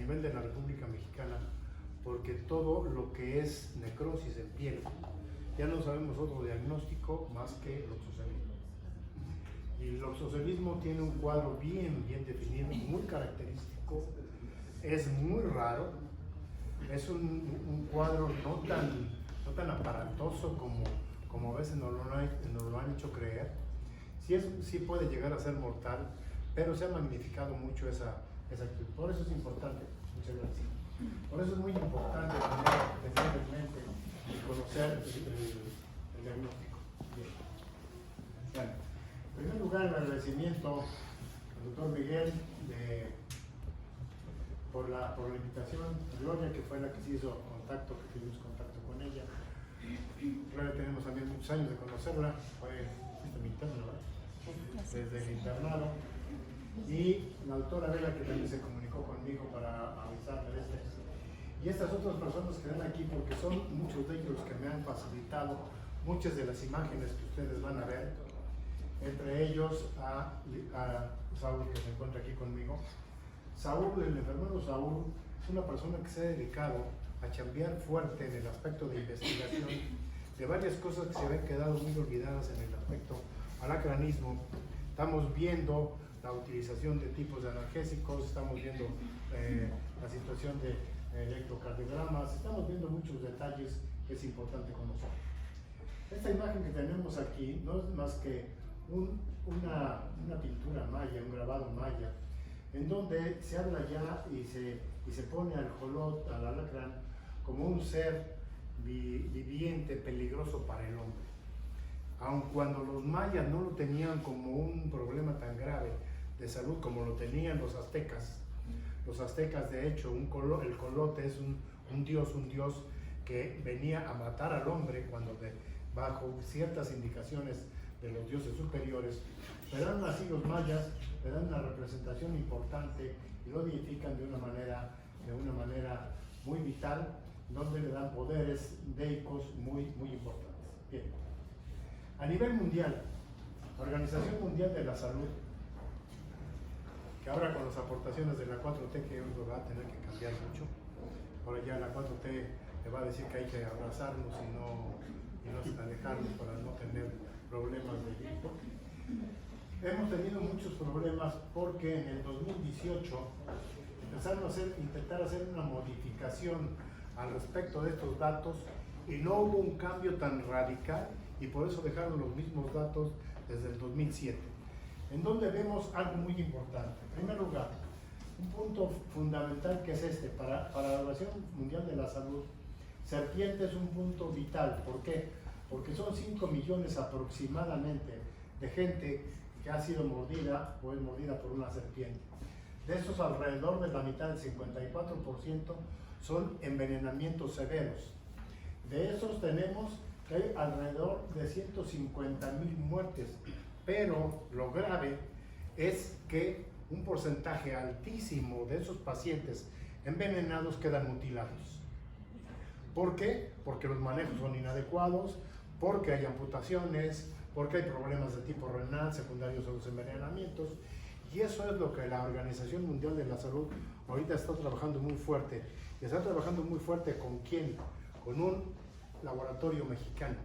nivel de la República Mexicana, porque todo lo que es necrosis en piel, ya no sabemos otro diagnóstico más que loxocelismo. Y el loxocelismo tiene un cuadro bien definido, muy característico, es muy raro, es un cuadro no tan aparatoso como a veces nos lo han hecho creer. Sí puede llegar a ser mortal, pero se ha magnificado mucho esa actitud. Por eso es importante, muchas gracias. Por eso es muy importante tener en mente y conocer el diagnóstico. Bien. Bueno, en primer lugar, el agradecimiento al doctor Miguel por la invitación, a Gloria, que fue la que se hizo contacto, que tuvimos contacto con ella. Gloria tenemos también muchos años de conocerla, fue mi interno, ¿verdad? Desde el internado. Y la doctora Vela, que también se comunicó conmigo para avisarme de esto. Y estas otras personas que están aquí, porque son muchos de ellos los que me han facilitado muchas de las imágenes que ustedes van a ver, entre ellos a Saúl, que se encuentra aquí conmigo. Saúl, el enfermero Saúl, es una persona que se ha dedicado a chambear fuerte en el aspecto de investigación de varias cosas que se habían quedado muy olvidadas en el aspecto alacranismo. Estamos viendo la utilización de tipos de analgésicos, estamos viendo la situación de electrocardiogramas, estamos viendo muchos detalles que es importante conocer. Esta imagen que tenemos aquí no es más que una pintura maya, un grabado maya, en donde se habla ya y se pone al jolot, al alacrán, como un ser viviente, peligroso para el hombre. Aun cuando los mayas no lo tenían como un problema tan grave de salud como lo tenían los aztecas. Los aztecas, de hecho, el colote es un dios que venía a matar al hombre bajo ciertas indicaciones de los dioses superiores, pero aún así los mayas le dan una representación importante y lo edifican de una manera muy vital, donde le dan poderes deicos muy importantes. Bien. A nivel mundial, la Organización Mundial de la Salud, que ahora con las aportaciones de la 4T, que hoy va a tener que cambiar mucho, ahora ya la 4T le va a decir que hay que abrazarnos y no alejarnos para no tener problemas de gripe. Hemos tenido muchos problemas porque en el 2018 empezaron a intentar hacer una modificación al respecto de estos datos y no hubo un cambio tan radical y por eso dejaron los mismos datos desde el 2007, en donde vemos algo muy importante. En primer lugar, un punto fundamental que es para la Organización Mundial de la Salud, serpiente es un punto vital. ¿Por qué? Porque son 5 millones aproximadamente de gente que ha sido mordida o es mordida por una serpiente. De esos, alrededor de la mitad, del 54%, son envenenamientos severos. De esos tenemos que hay alrededor de 150,000 muertes, pero lo grave es que un porcentaje altísimo de esos pacientes envenenados quedan mutilados. ¿Por qué? Porque los manejos son inadecuados, porque hay amputaciones, porque hay problemas de tipo renal secundarios a los envenenamientos, y eso es lo que la Organización Mundial de la Salud ahorita está trabajando muy fuerte. Y está trabajando muy fuerte ¿con quién? Con un laboratorio mexicano,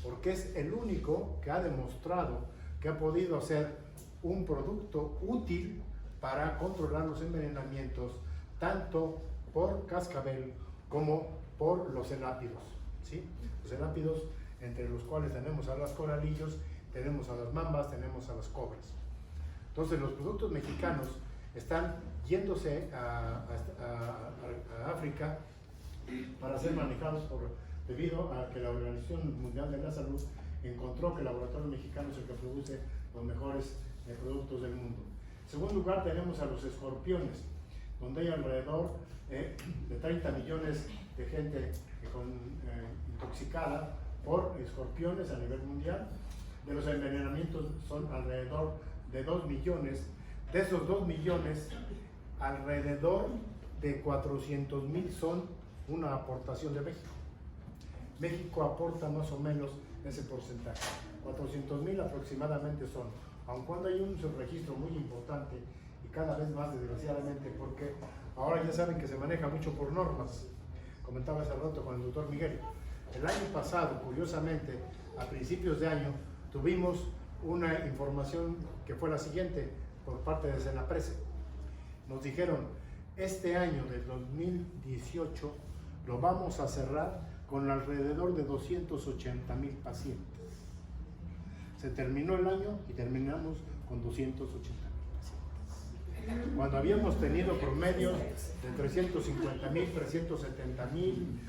porque es el único que ha demostrado que ha podido hacer un producto útil para controlar los envenenamientos, tanto por cascabel como por los elápidos, ¿sí? Los elápidos, entre los cuales tenemos a los coralillos, tenemos a las mambas, tenemos a las cobras. Entonces los productos mexicanos están yéndose a África para ser manejados debido a que la Organización Mundial de la Salud encontró que el laboratorio mexicano es el que produce los mejores productos del mundo. En segundo lugar, tenemos a los escorpiones, donde hay alrededor de 30 millones de gente intoxicada por escorpiones a nivel mundial. De los envenenamientos son alrededor de 2 millones. De esos 2 millones, alrededor de 400,000 son una aportación de México. México aporta más o menos ese porcentaje. 400,000 aproximadamente son, aun cuando hay un subregistro muy importante y cada vez más desgraciadamente, porque Ahora ya saben que se maneja mucho por normas. Comentaba hace rato con el doctor Miguel. El año pasado, curiosamente, a principios de año, tuvimos una información que fue la siguiente por parte de Senaprese. Nos dijeron, este año del 2018 lo vamos a cerrar con alrededor de 280,000 pacientes. Se terminó el año y terminamos con 280,000 pacientes. Cuando habíamos tenido promedios de 350,000, 370,000,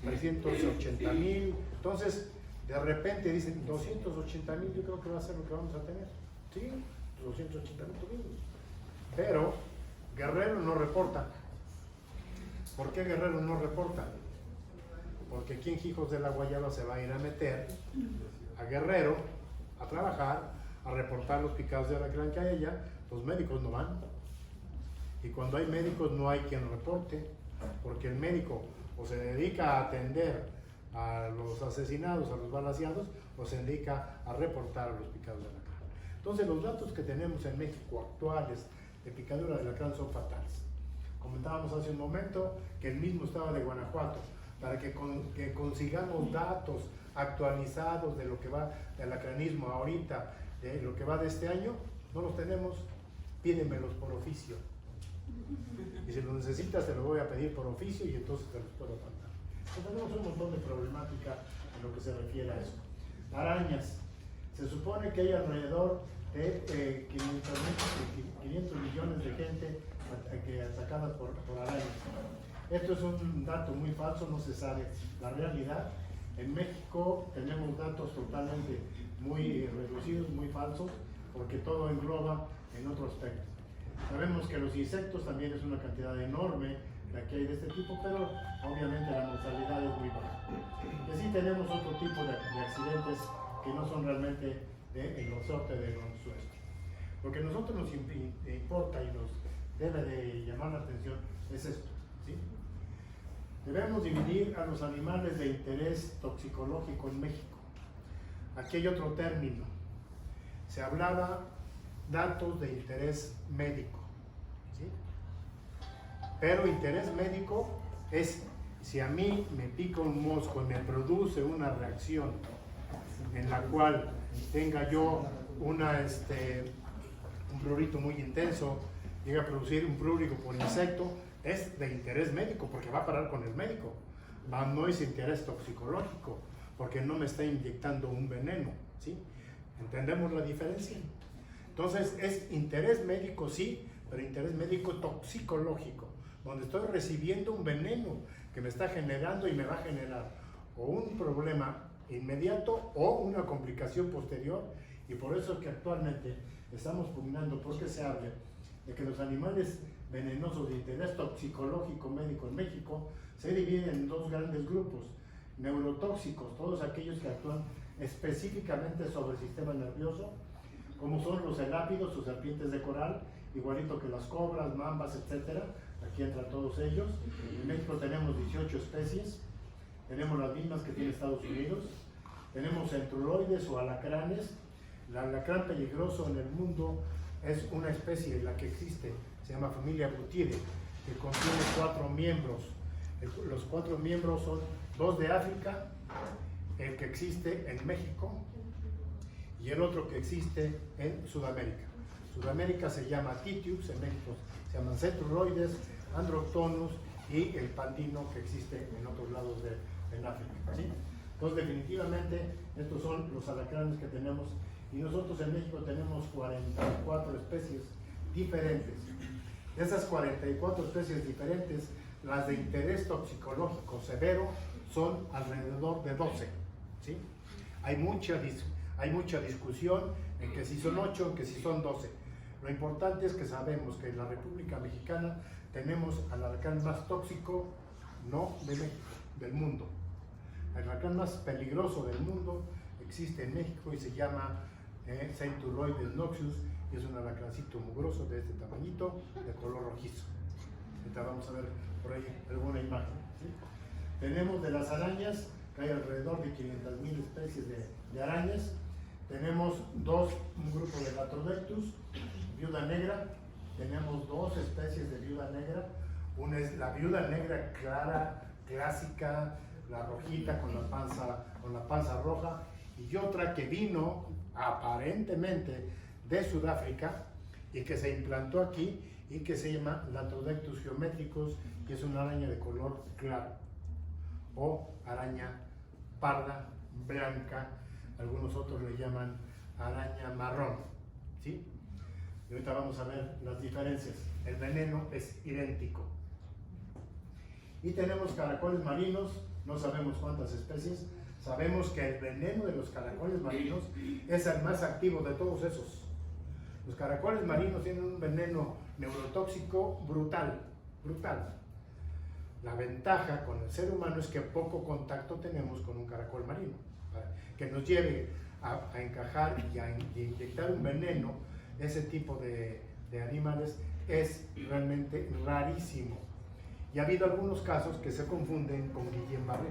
380,000, entonces de repente dicen 280,000, yo creo que va a ser lo que vamos a tener. Sí, 280,000 tuvimos. Pero Guerrero no reporta. ¿Por qué Guerrero no reporta? Porque aquí en Hijos de la Guayaba se va a ir a meter a Guerrero a trabajar, a reportar los picados de alacrán que hay allá. Los médicos no van. Y cuando hay médicos no hay quien reporte, porque el médico o se dedica a atender a los asesinados, a los balaceados, o se dedica a reportar a los picados de alacrán. Entonces los datos que tenemos en México actuales de picadura de alacrán son fatales. Comentábamos hace un momento que el mismo estado de Guanajuato, para que consigamos datos actualizados de lo que va de alacranismo ahorita, de lo que va de este año, no los tenemos, pídemelos por oficio. Y si los necesitas te lo voy a pedir por oficio y entonces te los puedo mandar. Entonces, tenemos un montón de problemática en lo que se refiere a eso. Arañas. Se supone que hay alrededor de 500 millones de gente atacadas por arañas. Esto es un dato muy falso, no se sabe la realidad. En México tenemos datos totalmente muy reducidos, muy falsos, porque todo engloba en otro aspecto. Sabemos que los insectos también es una cantidad enorme la que hay de este tipo, pero obviamente la mortalidad es muy baja. Y así tenemos otro tipo de accidentes que no son realmente el resorte de nuestro. Lo que a nosotros nos importa y nos debe de llamar la atención es esto, ¿sí? Debemos dividir a los animales de interés toxicológico en México. Aquí hay otro término. Se hablaba datos de interés médico, ¿sí? Pero interés médico es si a mí me pica un mosco y me produce una reacción en la cual tenga yo un prurito muy intenso, llega a producir un prurigo por insecto, es de interés médico porque va a parar con el médico. No es interés toxicológico porque no me está inyectando un veneno, ¿sí? ¿Entendemos la diferencia? Entonces es interés médico, sí, pero interés médico toxicológico, donde estoy recibiendo un veneno que me está generando y me va a generar o un problema inmediato o una complicación posterior, y por eso es que actualmente estamos pugnando porque se hable de que los animales venenosos de interés toxicológico médico en México se dividen en dos grandes grupos: neurotóxicos, todos aquellos que actúan específicamente sobre el sistema nervioso, como son los elápidos o serpientes de coral, igualito que las cobras, mambas, etcétera. Aquí entran todos ellos. En México tenemos 18 especies, tenemos las mismas que tiene Estados Unidos. Tenemos centruloides o alacranes. El alacrán peligroso en el mundo es una especie, la que existe, se llama familia Butire, que contiene 4 miembros. Los 4 miembros son 2 de África, el que existe en México y el otro que existe en Sudamérica. Sudamérica se llama Titius, en México se llaman centruloides, androctonus y el pandino que existe en otros lados en África, ¿sí? Entonces definitivamente estos son los alacranes que tenemos, y nosotros en México tenemos 44 especies diferentes. De esas 44 especies diferentes, las de interés toxicológico severo son alrededor de 12, ¿sí? Hay mucha discusión en que si son 8, en que si son 12. Lo importante es que sabemos que en la República Mexicana tenemos al alacrán más tóxico, no de México, del mundo. El alacrán más peligroso del mundo existe en México y se llama Centruloides noxius, y es un alacrancito mugroso de este tamañito, de color rojizo. Ahorita vamos a ver por ahí alguna imagen, ¿sí? Tenemos de las arañas, que hay alrededor de 500,000 especies de arañas. Tenemos un grupo de Latrodectus, viuda negra. Tenemos 2 especies de viuda negra, Una es la viuda negra clara, clásica, la rojita con la panza roja, y otra que vino aparentemente de Sudáfrica y que se implantó aquí y que se llama Latrodectus geometricus, que es una araña de color claro, o araña parda, blanca, algunos otros le llaman araña marrón, ¿sí? Y ahorita vamos a ver las diferencias. El veneno es idéntico. Y tenemos caracoles marinos, no sabemos cuántas especies. Sabemos que el veneno de los caracoles marinos es el más activo de todos esos. Los caracoles marinos tienen un veneno neurotóxico brutal, brutal. La ventaja con el ser humano es que poco contacto tenemos con un caracol marino. Que nos lleve a encajar y a inyectar un veneno, ese tipo de animales, es realmente rarísimo. Y ha habido algunos casos que se confunden con Guillain-Barré,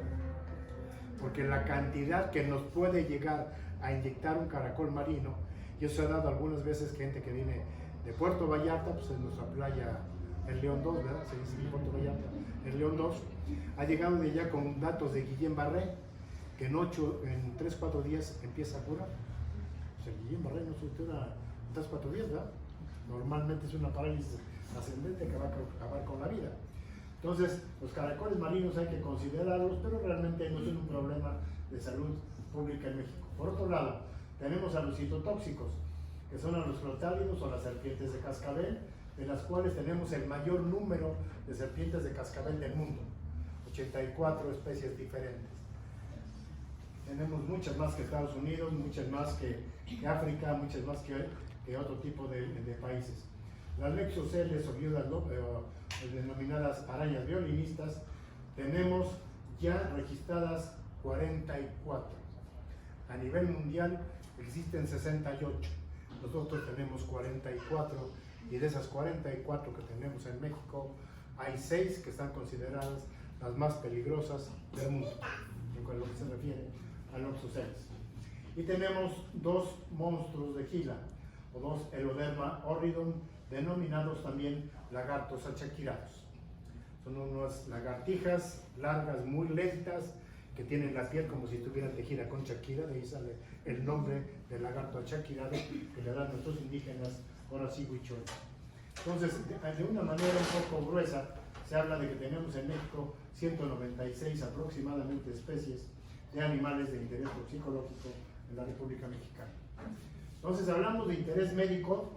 porque la cantidad que nos puede llegar a inyectar un caracol marino, y eso ha dado algunas veces gente que viene de Puerto Vallarta, pues en nuestra playa, el León 2, ¿verdad? Se dice Puerto Vallarta, el León 2, ha llegado de allá con datos de Guillain-Barré, que en 3-4 días empieza a curar. Pues el Guillain-Barré no se cura en 3-4 días, ¿verdad? Normalmente es una parálisis ascendente que va a acabar con la vida. Entonces, los caracoles marinos hay que considerarlos, pero realmente no son un problema de salud pública en México. Por otro lado, tenemos a los citotóxicos, que son a los crotálidos o las serpientes de cascabel, de las cuales tenemos el mayor número de serpientes de cascabel del mundo, 84 especies diferentes. Tenemos muchas más que Estados Unidos, muchas más que África, muchas más que otro tipo de países. Las Lexoceles o viudas denominadas arañas violinistas, tenemos ya registradas 44. A nivel mundial existen 68. Nosotros tenemos 44, y de esas 44 que tenemos en México, hay 6 que están consideradas las más peligrosas del mundo, en lo que se refiere a Lexoceles. Y tenemos 2 monstruos de Gila, o 2 Eloderma horridum, denominados también lagartos achaquirados. Son unas lagartijas largas, muy lentas, que tienen la piel como si estuvieran tejida con Shakira, de ahí sale el nombre del lagarto achaquirado que le dan nuestros indígenas, ahora sí huichol. Entonces, de una manera un poco gruesa, se habla de que tenemos en México 196 aproximadamente especies de animales de interés toxicológico en la República Mexicana. Entonces, hablamos de interés médico.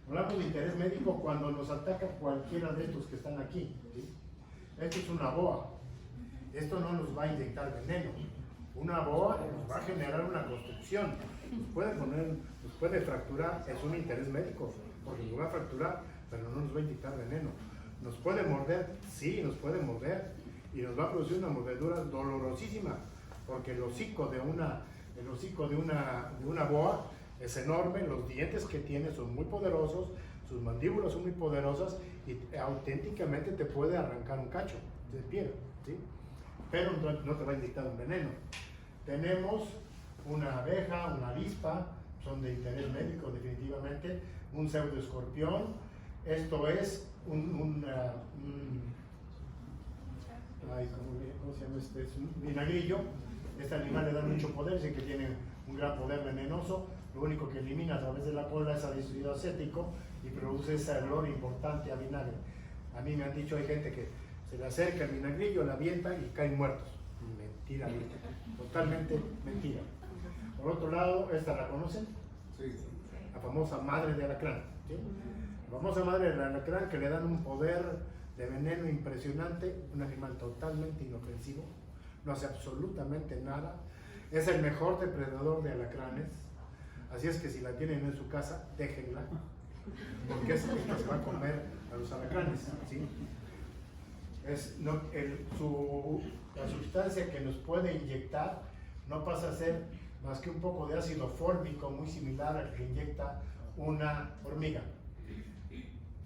Hablamos de interés médico cuando nos ataca cualquiera de estos que están aquí, ¿sí? Esto es una boa. Esto no nos va a inyectar veneno. Una boa nos va a generar una constricción. Nos puede fracturar. Es un interés médico, porque nos va a fracturar, pero no nos va a inyectar veneno. ¿Nos puede morder? Sí, nos puede morder. Y nos va a producir una mordedura dolorosísima, porque el hocico de una boa es enorme, los dientes que tiene son muy poderosos, sus mandíbulas son muy poderosas y auténticamente te puede arrancar un cacho de piel, ¿sí? Pero no te va a inyectar un veneno. Tenemos una abeja, una avispa, son de interés médico definitivamente, un pseudoescorpión, esto es ¿cómo se llama este? Es un vinagrillo. Este animal le da mucho poder, dice que tiene un gran poder venenoso. Lo único que elimina a través de la cola es ácido acético y produce ese olor importante a vinagre. A mí me han dicho, hay gente que se le acerca el vinagrillo, la avienta y caen muertos. Mentira, totalmente mentira. Por otro lado, ¿esta la conocen? Sí. La famosa madre de alacrán, ¿sí? La famosa madre de alacrán, que le dan un poder de veneno impresionante, un animal totalmente inofensivo, no hace absolutamente nada, es el mejor depredador de alacranes. Así es que si la tienen en su casa, déjenla, porque es el que se va a comer a los alacranes, ¿sí? La sustancia que nos puede inyectar no pasa a ser más que un poco de ácido fórmico, muy similar al que inyecta una hormiga.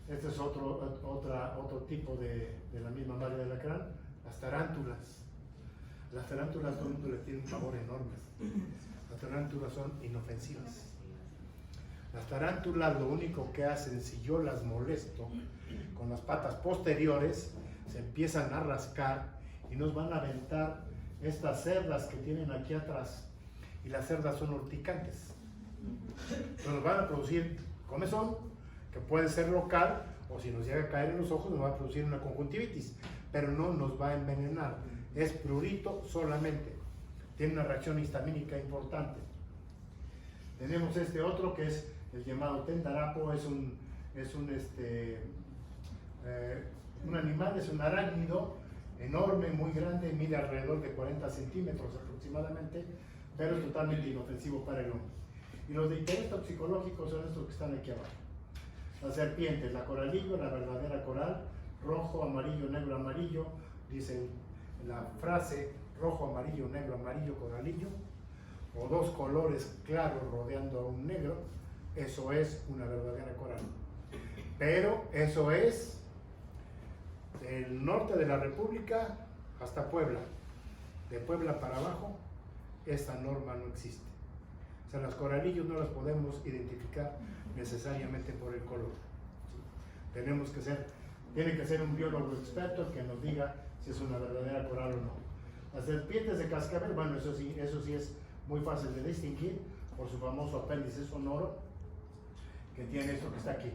Este es otro tipo de la misma madre de alacrán, las tarántulas. Las tarántulas todo el mundo le tiene un favor enorme. Las tarántulas son inofensivas. Las tarántulas lo único que hacen, si yo las molesto con las patas posteriores, se empiezan a rascar y nos van a aventar estas cerdas que tienen aquí atrás, y las cerdas son urticantes. Entonces nos van a producir comezón, que puede ser local, o si nos llega a caer en los ojos nos va a producir una conjuntivitis, pero no nos va a envenenar. Es prurito solamente, tiene una reacción histamínica importante. Tenemos este otro que es el llamado tentarapo, es un animal, es un arácnido enorme, muy grande, mide alrededor de 40 centímetros aproximadamente, pero es totalmente inofensivo para el hombre. Y los de interés toxicológico son estos que están aquí abajo. Las serpientes, la coralillo, la verdadera coral, rojo, amarillo, negro, amarillo, dice la frase rojo, amarillo, negro, amarillo, coralillo, o dos colores claros rodeando a un negro, eso es una verdadera coral. Pero eso es del norte de la República hasta Puebla. De Puebla para abajo, esta norma no existe. O sea, las coralillos no las podemos identificar necesariamente por el color. ¿Sí? Tiene que ser un biólogo experto que nos diga si es una verdadera coral o no. Las serpientes de cascabel, bueno, eso sí es muy fácil de distinguir por su famoso apéndice sonoro, que tiene esto que está aquí,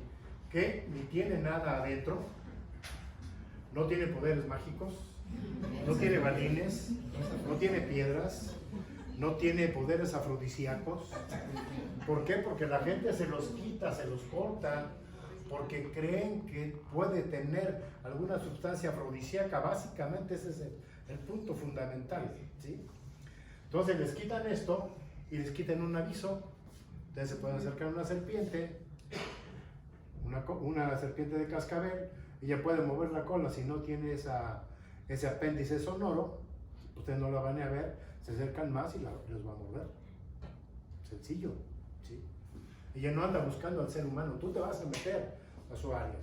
que ni tiene nada adentro, no tiene poderes mágicos, no tiene balines, no tiene piedras, no tiene poderes afrodisíacos. ¿Por qué? Porque la gente se los quita, se los corta, porque creen que puede tener alguna sustancia afrodisíaca. Básicamente ese es el punto fundamental, ¿sí? Entonces les quitan esto y les quitan un aviso. Entonces se pueden acercar a una serpiente, una serpiente de cascabel, y ella puede mover la cola. Si no tiene ese apéndice sonoro, ustedes no la van a ver, se acercan más y les va a morder. Sencillo, ¿sí? Ella no anda buscando al ser humano, tú te vas a meter a su área.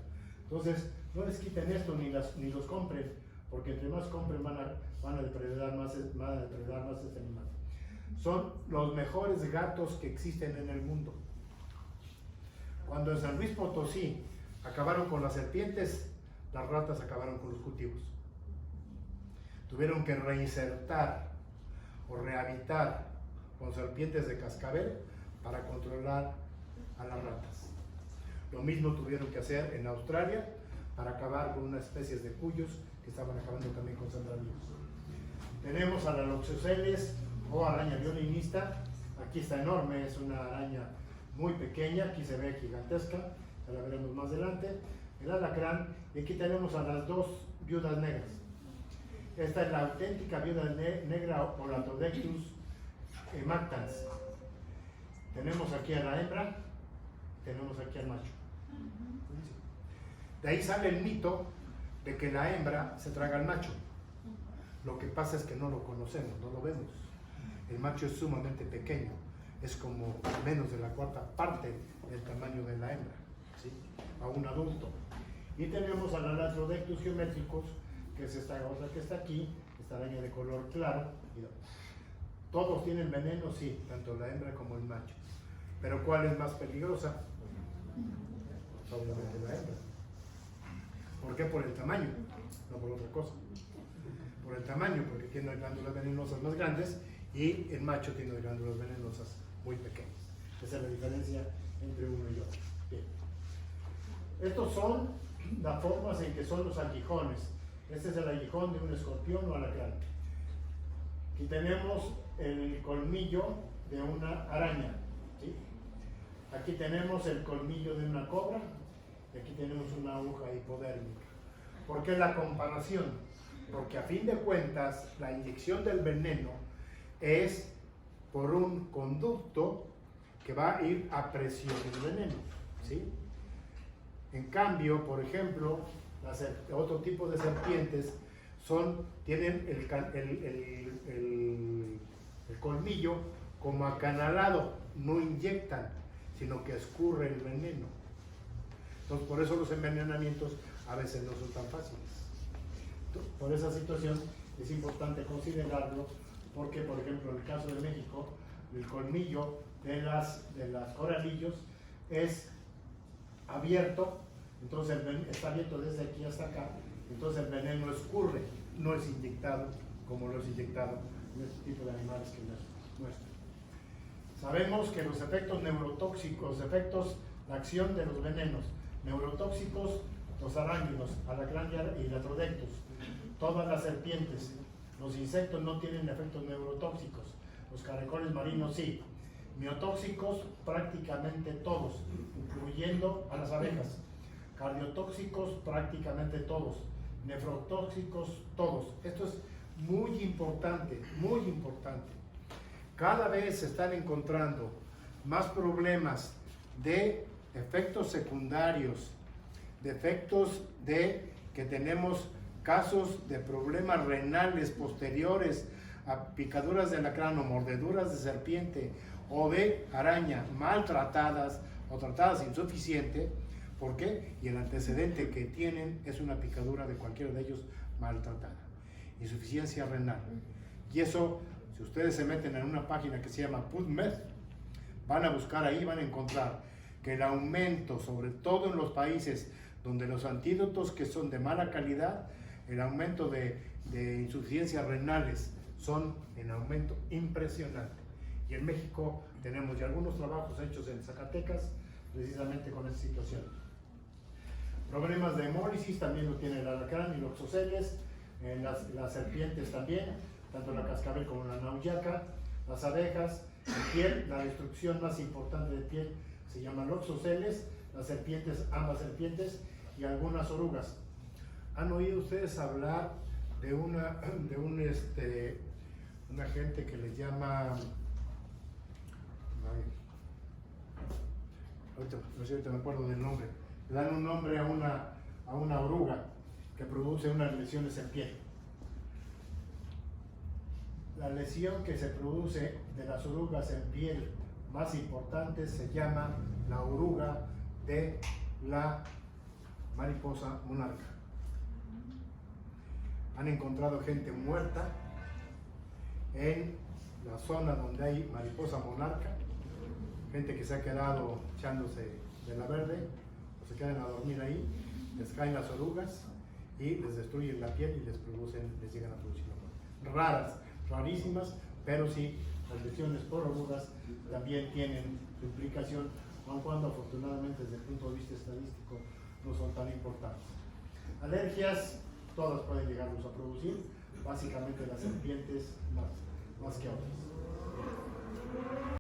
Entonces, no les quiten esto ni los compren, porque entre más compren van a depredar más este animal. Son los mejores gatos que existen en el mundo. Cuando en San Luis Potosí acabaron con las serpientes, las ratas acabaron con los cultivos. Tuvieron que reinsertar o rehabilitar con serpientes de cascabel para controlar a las ratas. Lo mismo tuvieron que hacer en Australia para acabar con unas especies de cuyos que estaban acabando también con sandralíos. Tenemos a la Loxoceles o araña violinista. Aquí está enorme, es una araña muy pequeña, aquí se ve gigantesca, ya la veremos más adelante. El alacrán, y aquí tenemos a las dos viudas negras. Esta es la auténtica viuda negra, Olatodectus mactans. Tenemos aquí a la hembra, tenemos aquí al macho. De ahí sale el mito de que la hembra se traga al macho. Lo que pasa es que no lo conocemos, no lo vemos. El macho es sumamente pequeño, es como menos de la cuarta parte del tamaño de la hembra, ¿sí? A un adulto. Y tenemos a la Latrodectus geometricus, que es esta otra que está aquí, esta araña de color claro. Todos tienen veneno, sí, tanto la hembra como el macho. Pero ¿cuál es más peligrosa? Obviamente la hembra. ¿Por qué? Por el tamaño, no por otra cosa. Por el tamaño, porque tiene glándulas venenosas más grandes y el macho tiene glándulas venenosas muy pequeñas. Esa es la diferencia entre uno y otro. Bien. Estos son las formas en que son los aguijones. Este es el aguijón de un escorpión o alacrán. Aquí tenemos el colmillo de una araña, ¿sí? Aquí tenemos el colmillo de una cobra y aquí tenemos una aguja hipodérmica. ¿Por qué la comparación? Porque a fin de cuentas la inyección del veneno es por un conducto que va a ir a presión del veneno, ¿sí? En cambio, por ejemplo, otro tipo de serpientes tienen el colmillo como acanalado, no inyectan, sino que escurre el veneno. Entonces, por eso los envenenamientos a veces no son tan fáciles. Por esa situación es importante considerarlo, porque, por ejemplo, en el caso de México, el colmillo de las coralillos es abierto, entonces está abierto desde aquí hasta acá, entonces el veneno escurre, no es inyectado como lo es inyectado en este tipo de animales que les muestro. Sabemos que los efectos neurotóxicos, la acción de los venenos neurotóxicos, los arácnidos, alacrán y latrodectus, todas las serpientes, los insectos no tienen efectos neurotóxicos, los caracoles marinos sí, miotóxicos prácticamente todos, incluyendo a las abejas, cardiotóxicos prácticamente todos, nefrotóxicos todos. Esto es muy importante, muy importante. Cada vez se están encontrando más problemas de efectos secundarios, de efectos de que tenemos casos de problemas renales posteriores a picaduras de alacrán o mordeduras de serpiente o de araña maltratadas o tratadas insuficiente. ¿Por qué? Y el antecedente que tienen es una picadura de cualquiera de ellos maltratada. Insuficiencia renal. Y eso, si ustedes se meten en una página que se llama PubMed, van a buscar ahí, van a encontrar que el aumento, sobre todo en los países donde los antídotos que son de mala calidad, el aumento de insuficiencias renales son en aumento impresionante. Y en México tenemos ya algunos trabajos hechos en Zacatecas precisamente con esta situación. Problemas de hemólisis también lo tiene el alacrán y los oxoceles, las serpientes también, tanto la cascabel como la nauyaca, las abejas, la piel, la destrucción más importante de piel se llama loxoceles, las serpientes, ambas serpientes y algunas orugas. ¿Han oído ustedes hablar de una gente que les llama, ahorita me acuerdo del nombre, le dan un nombre a una oruga que produce unas lesiones en piel? La lesión que se produce de las orugas en piel más importante se llama la oruga de la mariposa monarca. Han encontrado gente muerta en la zona donde hay mariposa monarca, gente que se ha quedado echándose de la verde o se quedan a dormir ahí, les caen las orugas y les destruyen la piel y les llegan a producir la muerte. Raras, rarísimas, pero sí, las lesiones por orugas también tienen su implicación, aun cuando afortunadamente desde el punto de vista estadístico no son tan importantes. Alergias, todas pueden llegarlos a producir, básicamente las serpientes más que otras.